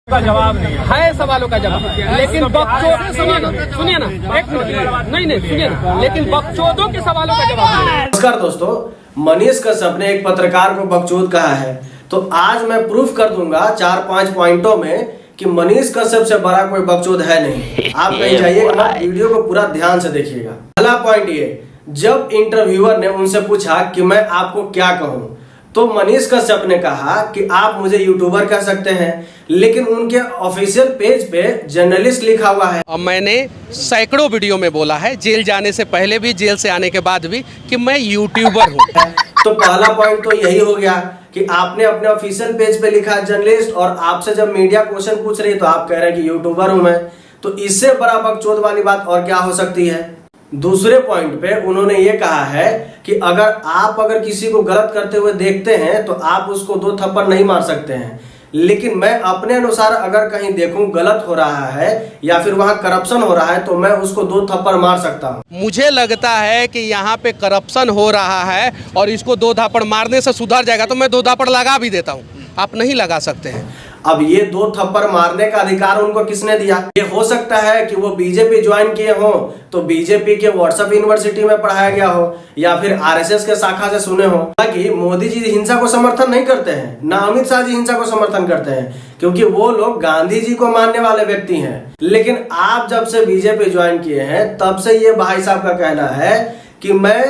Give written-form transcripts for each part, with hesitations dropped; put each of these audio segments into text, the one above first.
का जवाब नहीं है सवालों का जवाब, लेकिन सुनिए ना एक मिनट, नहीं सुनिए ना, लेकिन बकचोदों के सवालों का जवाब नहीं। नमस्कार दोस्तों, मनीष कश्यप ने एक पत्रकार को बकचोद कहा है, तो आज मैं प्रूफ कर दूंगा 4-5 पॉइंटों में कि मनीष कश्यप से बड़ा कोई बकचोद है नहीं। आप कहीं जाइएगा ना, वीडियो को पूरा ध्यान से देखिएगा। पहला पॉइंट ये, जब इंटरव्यूअर ने उनसे पूछा कि मैं आपको क्या कहूं, तो मनीष कश्यप ने कहा कि आप मुझे यूट्यूबर कह सकते हैं, लेकिन उनके ऑफिशियल पेज पे जर्नलिस्ट लिखा हुआ है। अब मैंने सैकड़ों वीडियो में बोला है, जेल जाने से पहले भी, जेल से आने के बाद भी, कि मैं यूट्यूबर हूँ। तो पहला पॉइंट तो यही हो गया कि आपने अपने ऑफिशियल पेज पे लिखा जर्नलिस्ट, और आपसे जब मीडिया क्वेश्चन पूछ रही है तो आप कह रहे हैं कि यूट्यूबर हूं मैं। तो इससे बड़ा बकचोद वाली बात और क्या हो सकती है। दूसरे पॉइंट पे उन्होंने ये कहा है कि अगर किसी को गलत करते हुए देखते हैं तो आप उसको 2 थप्पड़ नहीं मार सकते हैं, लेकिन मैं अपने अनुसार अगर कहीं देखूं गलत हो रहा है या फिर वहां करप्शन हो रहा है तो मैं उसको 2 थप्पड़ मार सकता हूं। मुझे लगता है कि यहाँ पे करप्शन हो रहा है और इसको 2 धापड़ मारने से सुधर जाएगा, तो मैं 2 धापड़ लगा भी देता हूँ। आप नहीं लगा सकते हैं। अब ये 2 थप्पड़ मारने का अधिकार उनको किसने दिया? ये हो सकता है कि वो बीजेपी ज्वाइन किए हो तो बीजेपी के व्हाट्सएप यूनिवर्सिटी में पढ़ाया गया हो, या फिर आरएसएस के शाखा से सुने हो। हालांकि मोदी जी हिंसा को समर्थन नहीं करते हैं, ना अमित शाह जी हिंसा को समर्थन करते हैं, क्योंकि वो लोग गांधी जी को मानने वाले व्यक्ति हैं। लेकिन आप जब से बीजेपी ज्वाइन किए हैं तब से ये भाई साहब का कहना है कि मैं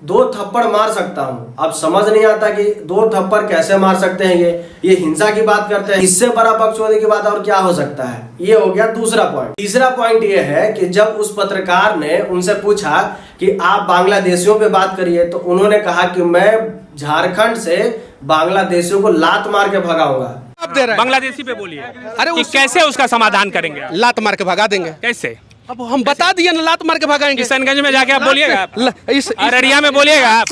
2 थप्पड़ मार सकता हूं। अब समझ नहीं आता कि 2 थप्पड़ कैसे मार सकते हैं। ये हिंसा की बात करते हैं। इससे बड़ा बकचोदी की बात और क्या हो सकता है। ये हो गया दूसरा पॉइंट। तीसरा पॉइंट ये है कि जब उस पत्रकार ने उनसे पूछा कि आप बांग्लादेशियों पे बात करिए, तो उन्होंने कहा कि मैं झारखंड से बांग्लादेशियों को लात मार के भगाऊंगा। बांग्लादेशी पे बोलिए। अरे कि कैसे उसका समाधान करेंगे? लात मार के भगा देंगे। कैसे? अब हम बता दिए ना, लात मार के भगाएंगे। किशनगंज में जाके आप बोलिएगा, इस अररिया में बोलिएगा आप।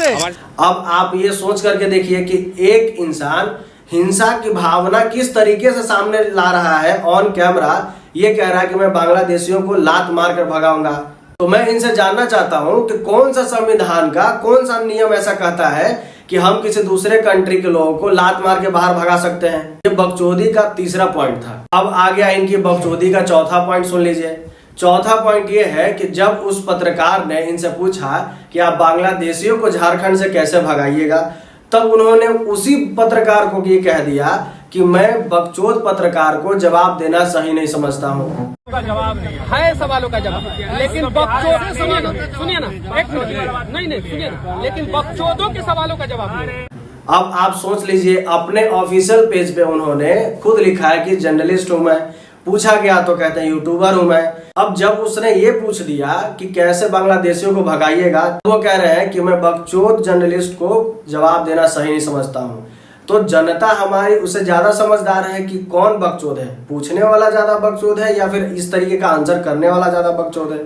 अब आप ये सोच करके देखिए कि एक इंसान हिंसा की भावना किस तरीके से सामने ला रहा है ऑन कैमरा। ये कह रहा है कि मैं बांग्लादेशियों को लात मार कर भगाऊंगा। तो मैं इनसे जानना चाहता हूं कि कौन सा संविधान का कौन सा नियम ऐसा कहता है कि हम किसी दूसरे कंट्री के लोगों को लात मार के बाहर भगा सकते हैं। ये बकचोदी का तीसरा पॉइंट था। अब आ गया इनकी बकचोदी का चौथा पॉइंट, सुन लीजिए। चौथा पॉइंट ये है कि जब उस पत्रकार ने इनसे पूछा कि आप बांग्लादेशियों को झारखंड से कैसे भगाइएगा, तब उन्होंने उसी पत्रकार को ये कह दिया कि मैं बकचोद पत्रकार को जवाब देना सही नहीं समझता हूँ। का जवाब नहीं है सवालों का जवाब, लेकिन बकचोद सुनिए ना एक मिनट, नहीं सुनिए ना, लेकिन बकचोदों के सवालों का जवाब नहीं। अब आप सोच लीजिए, अपने ऑफिशियल पेज पे उन्होंने खुद लिखा है कि जर्नलिस्ट हूं मैं। पूछा गया तो कहते हैं यूट्यूबर हूं मैं। अब जब उसने ये पूछ दिया कि कैसे बांग्लादेशियों को भगाइएगा, तो वो कह रहे हैं कि मैं बकचोद जर्नलिस्ट को जवाब देना सही नहीं समझता हूं। तो जनता हमारी उससे ज्यादा समझदार है कि कौन बकचोद है, पूछने वाला ज्यादा बकचोद है या फिर इस तरीके का आंसर करने वाला ज्यादा बकचोद है।